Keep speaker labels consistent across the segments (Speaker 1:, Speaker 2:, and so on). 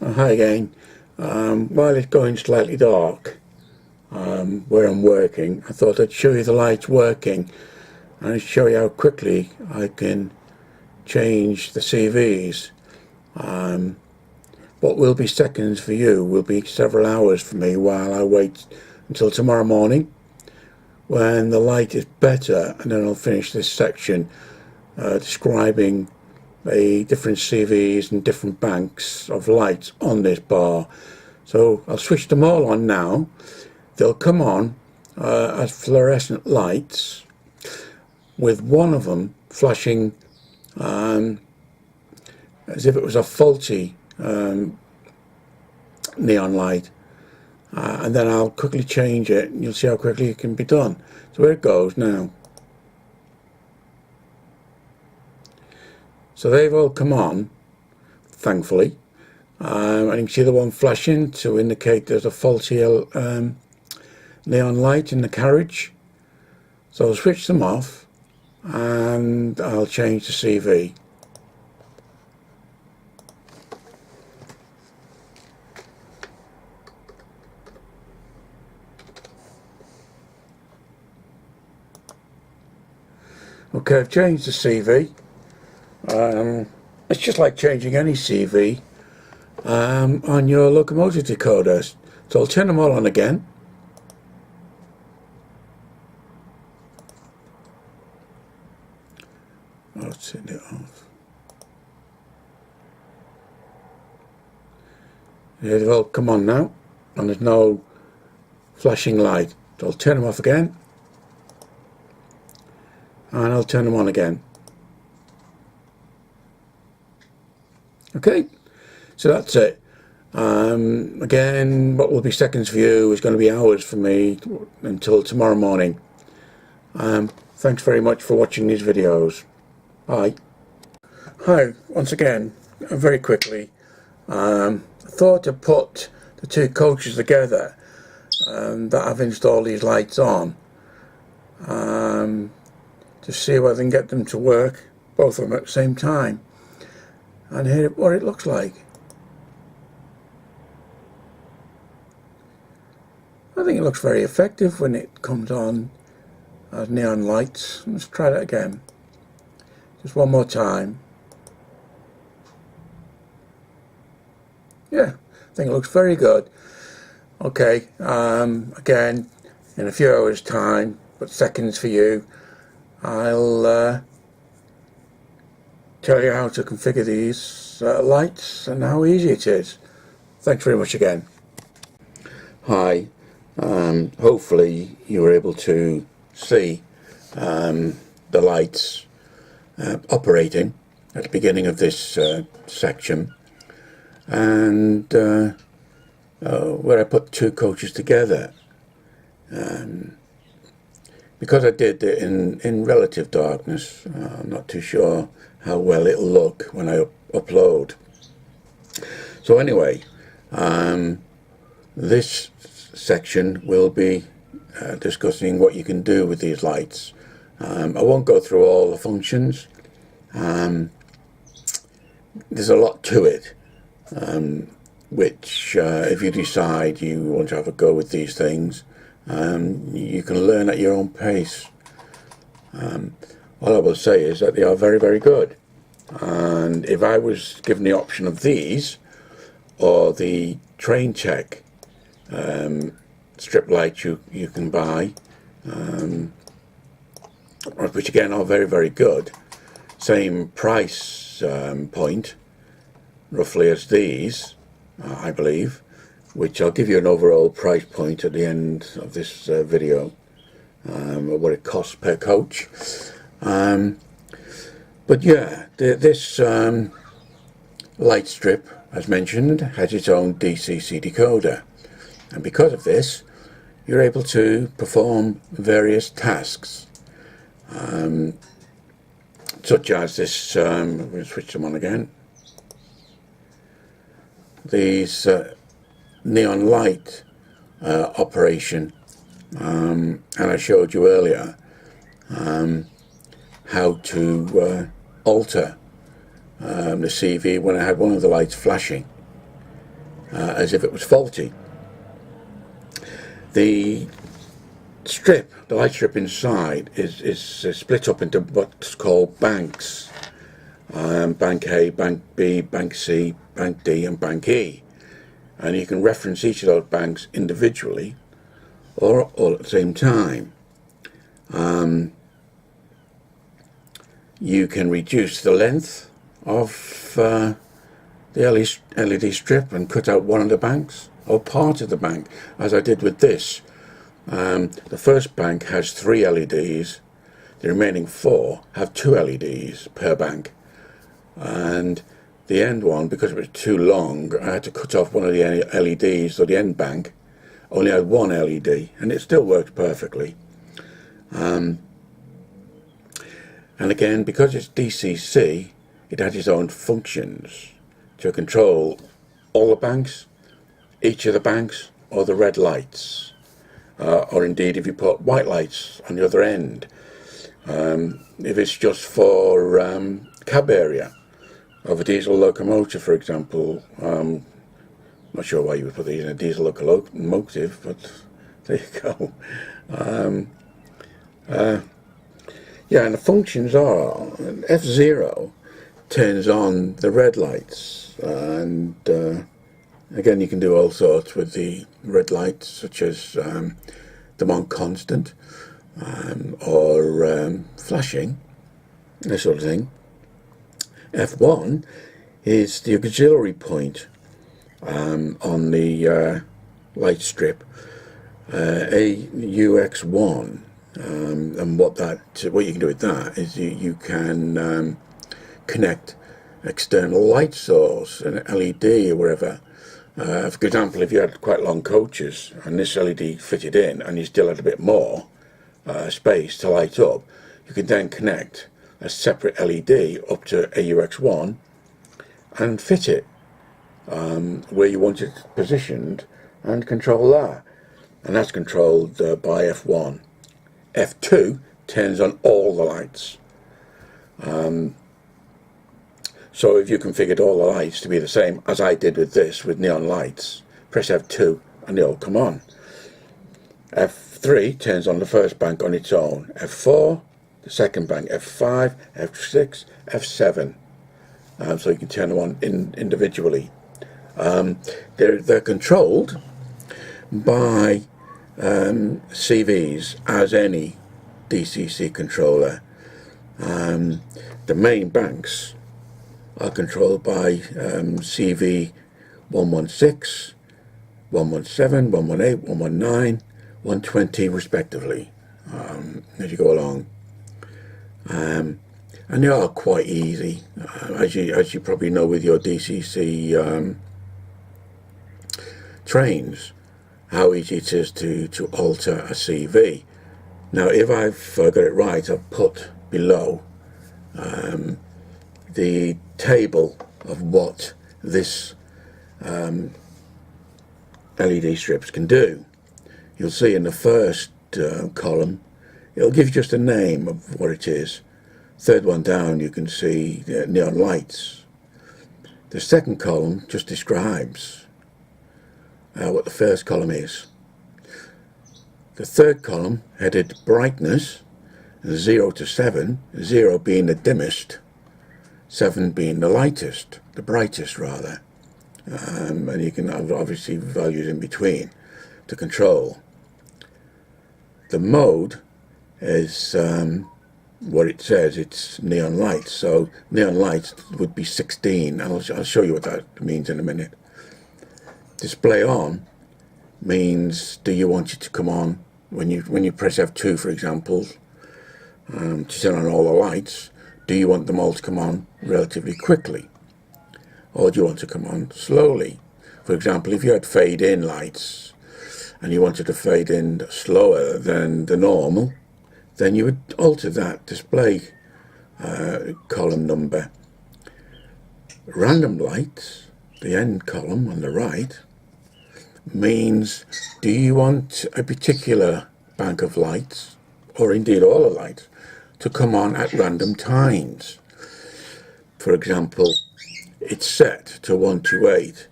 Speaker 1: Hi again. While it's going slightly dark where I'm working, I thought I'd show you the lights working and show you how quickly I can change the CVs. What will be seconds for you will be several hours for me while I wait until tomorrow morning when the light is better, and then I'll finish this section describing the different CVs and different banks of lights on this bar. So I'll switch them all on now. They'll come on as fluorescent lights, with one of them flashing as if it was a faulty neon light, and then I'll quickly change it and you'll see how quickly it can be done. So here it goes now. So they've all come on, thankfully, and you can see the one flashing to indicate there's a faulty neon light in the carriage. So I'll switch them off and I'll change the CV. Okay, I've changed the CV. It's just like changing any CV on your locomotive decoders. So I'll turn them all on again. I'll turn it off. Yeah, they've all come on now, and there's no flashing light. So I'll turn them off again, and I'll turn them on again. Okay, so that's it. Again, what will be seconds for you is going to be hours for me until tomorrow morning. Thanks very much for watching these videos. Bye. Hi, once again, very quickly. I thought to put the two coaches together that I've installed these lights on, to see whether I can get them to work, both of them at the same time, and hear what it looks like. I think it looks very effective when it comes on as neon lights. Let's try that again. Just one more time. Yeah, I think it looks very good. Okay, again, in a few hours time, but seconds for you, I'll tell you how to configure these lights and how easy it is. Thanks very much again. Hi, hopefully you were able to see the lights operating at the beginning of this section, and where I put two coaches together. Because I did it in relative darkness, I'm not too sure how well it'll look when I upload. So anyway, this section will be discussing what you can do with these lights. I won't go through all the functions. There's a lot to it, which if you decide you want to have a go with these things, you can learn at your own pace. All I will say is that they are very, very good. And if I was given the option of these or the train check strip lights you can buy, which again are very, very good, same price point roughly as these, I believe, which I'll give you an overall price point at the end of this video, of what it costs per coach. But yeah, this light strip, as mentioned, has its own DCC decoder, and because of this you're able to perform various tasks, such as this. I'm going to switch them on again. These neon light operation, and I showed you earlier how to alter the CV when I had one of the lights flashing. as if it was faulty. The light strip inside is split up into what's called banks. Bank A, Bank B, Bank C, Bank D and Bank E. And you can reference each of those banks individually or all at the same time. You can reduce the length of the LED strip and cut out one of the banks or part of the bank, as I did with this. The first bank has 3 LEDs, the remaining 4 have 2 LEDs per bank, and the end one, because it was too long, I had to cut off one of the LEDs, so the end bank only had 1 LED, and it still worked perfectly. And again, because it's DCC, it had its own functions to control all the banks, each of the banks, or the red lights. Or indeed, if you put white lights on the other end. If it's just for cab area of a diesel locomotive, for example. Not sure why you would put these in a diesel locomotive, but there you go. Yeah, and the functions are F0 turns on the red lights, and again, you can do all sorts with the red lights, such as them on constant or flashing, that sort of thing. F1 is the auxiliary point on the light strip, AUX1. And what you can do with that is you can connect external light source, an LED or whatever. For example, if you had quite long coaches and this LED fitted in and you still had a bit more space to light up, you can then connect a separate LED up to AUX1 and fit it where you want it positioned and control that. And that's controlled by F1. F2 turns on all the lights. So if you configured all the lights to be the same as I did with this, with neon lights, press F2 and they all come on. F3 turns on the first bank on its own. F4, the second bank. F5, F6, F7. So you can turn them on individually. They're controlled by CVs, as any DCC controller. The main banks are controlled by CV 116, 117, 118, 119, 120 respectively, as you go along. And they are quite easy, as you probably know with your DCC trains, how easy it is to alter a CV. Now, if I've got it right, I've put below the table of what this LED strips can do. You'll see in the first column, it'll give you just a name of what it is. Third one down, you can see neon lights. The second column just describes what the first column is. The third column, headed brightness, 0 to 7, 0 being the dimmest, 7 being the lightest, the brightest rather. And you can have obviously values in between to control. The mode is what it says, it's neon lights. So neon lights would be 16, and I'll show you what that means in a minute. Display on means, do you want it to come on when you press F2, for example, to turn on all the lights? Do you want them all to come on relatively quickly, or do you want to come on slowly? For example, if you had fade in lights and you wanted to fade in slower than the normal, then you would alter that display column number. Random lights, the end column on the right, means, do you want a particular bank of lights, or indeed all the lights, to come on at random times? For example, it's set to 128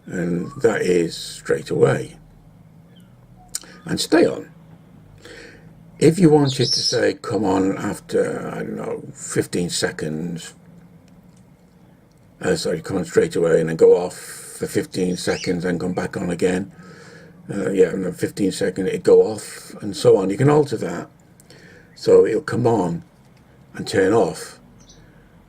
Speaker 1: and that is straight away, and stay on. If you wanted to say come on after, I don't know, 15 seconds, sorry, come on straight away and then go off for 15 seconds and come back on again, yeah, and then 15 seconds it go off and so on. You can alter that so it'll come on and turn off.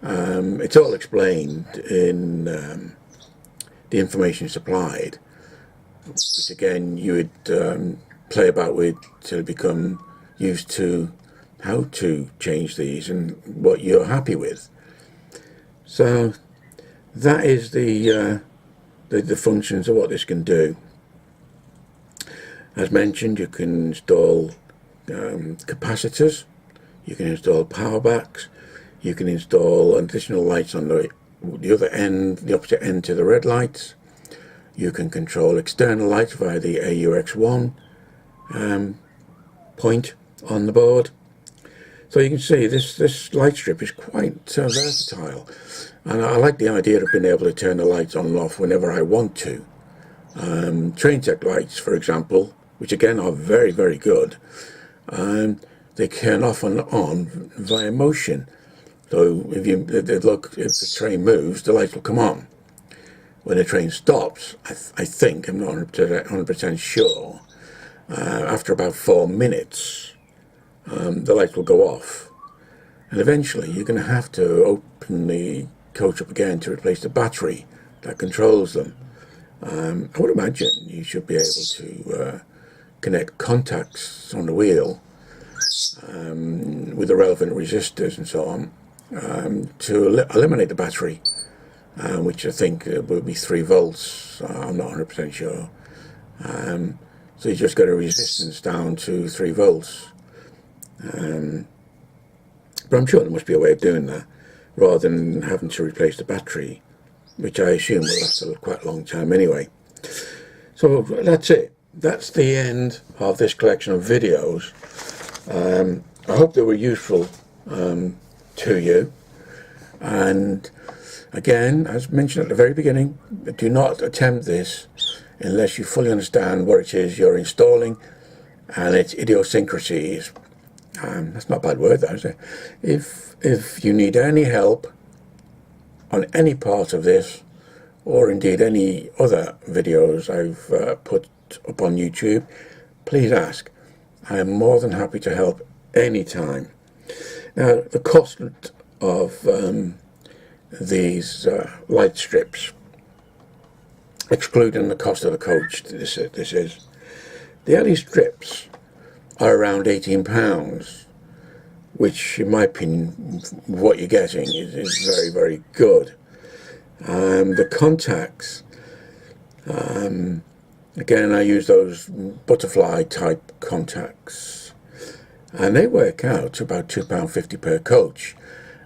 Speaker 1: It's all explained in the information supplied, which again you would play about with till become used to how to change these and what you're happy with. So that is the functions of what this can do. As mentioned, you can install capacitors, you can install power backs, you can install additional lights on the other end, the opposite end to the red lights. You can control external lights via the AUX1 point on the board. So you can see this light strip is quite versatile, and I like the idea of being able to turn the lights on and off whenever I want to. Train tech lights, for example, which again are very, very good, they turn off and on via motion. So if the train moves, the lights will come on. When the train stops, I think, I'm not 100% sure, after about 4 minutes, the lights will go off. And eventually you're going to have to open the coach up again to replace the battery that controls them. I would imagine you should be able to connect contacts on the wheel with the relevant resistors and so on to eliminate the battery, which I think will be 3 volts. I'm not 100% sure. So you just got a resistance down to 3 volts. But I'm sure there must be a way of doing that rather than having to replace the battery, which I assume will last quite a long time anyway. So that's it. That's the end of this collection of videos. I hope they were useful to you. And again, as mentioned at the very beginning, do not attempt this unless you fully understand what it is you're installing and its idiosyncrasies. That's not a bad word, though, is it? If you need any help on any part of this, or indeed any other videos I've put up on YouTube, please ask. I am more than happy to help anytime. Now, the cost of these light strips, excluding the cost of the coach, this is, the LED strips are around £18, which in my opinion, what you're getting is very, very good. The contacts, again, I use those butterfly type contacts, and they work out to about £2.50 per coach.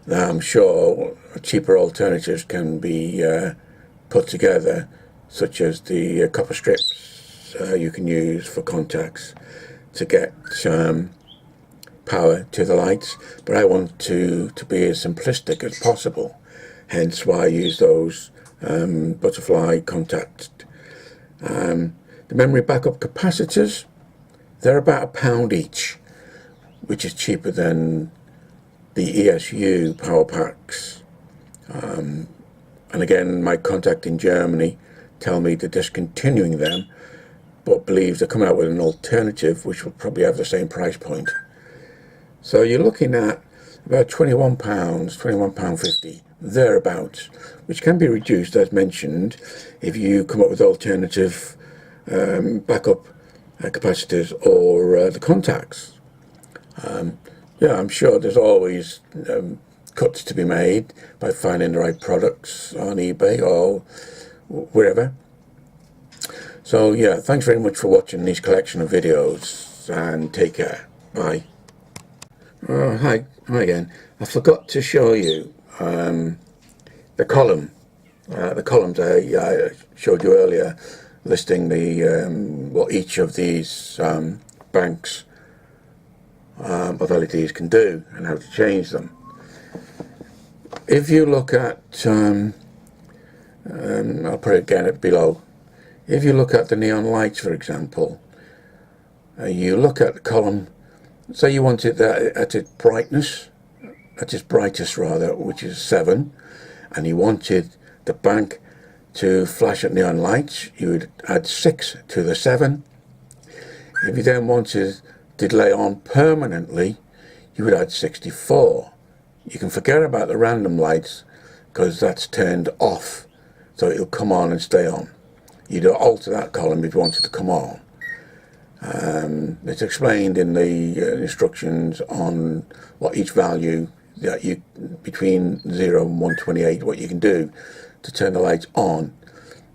Speaker 1: Now, I'm sure cheaper alternatives can be put together, such as the copper strips you can use for contacts to get power to the lights, but I want to be as simplistic as possible, hence why I use those butterfly contacts. The memory backup capacitors, they're about £1 each, which is cheaper than the ESU power packs. And again, my contact in Germany tell me they're discontinuing them, but believes they're coming out with an alternative which will probably have the same price point. So you're looking at about £21, £21.50, thereabouts, which can be reduced, as mentioned, if you come up with alternative backup capacitors or the contacts. Yeah, I'm sure there's always cuts to be made by finding the right products on eBay or wherever. So yeah, thanks very much for watching this collection of videos, and take care. Bye. Oh, hi again. I forgot to show you the column, the columns I showed you earlier, listing the what each of these banks of LEDs can do and how to change them. If you look at, I'll put it again below, If you look at the neon lights, for example, you look at the column, say you want it at its brightness, at its brightest rather, which is 7, and you wanted the bank to flash at neon lights, you would add 6 to the 7. If you then wanted to delay on permanently, you would add 64. You can forget about the random lights because that's turned off, so it'll come on and stay on. You'd alter that column if you wanted to come on. It's explained in the instructions on what each value that you between 0 and 128 what you can do to turn the lights on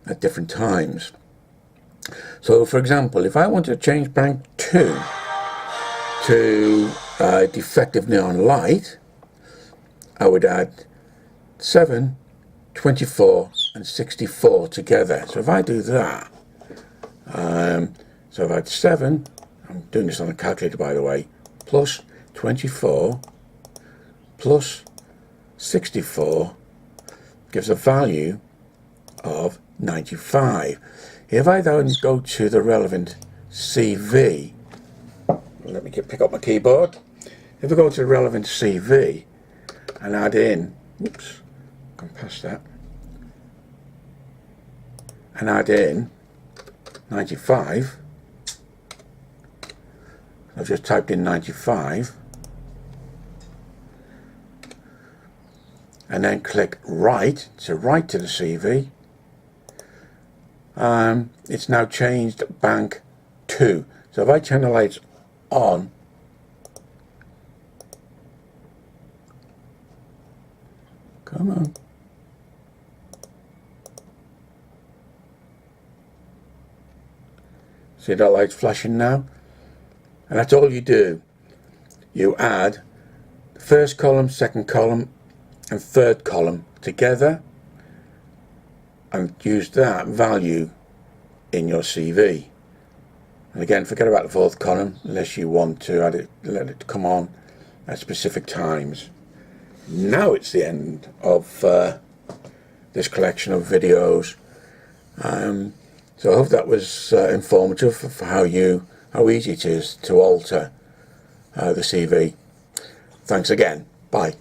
Speaker 1: at different times. So for example, if I wanted to change bank 2 to defective neon light, I would add 7, 24 and 64 together. So if I do that, so I've had 7, I'm doing this on a calculator by the way, plus 24 plus 64 gives a value of 95. If I then go to the relevant CV, let me pick up my keyboard. If I go to the relevant CV and add in, oops, gone past that, and add in 95, I've just typed in 95, and then click write to write to the CV. It's now changed bank 2. So if I turn the lights on, come on, see that light's flashing now? And that's all you do. You add the first column, second column and third column together and use that value in your CV. And again, forget about the fourth column unless you want to add it, let it come on at specific times. Now it's the end of this collection of videos. So I hope that was informative for how easy it is to alter the CV. Thanks again. Bye.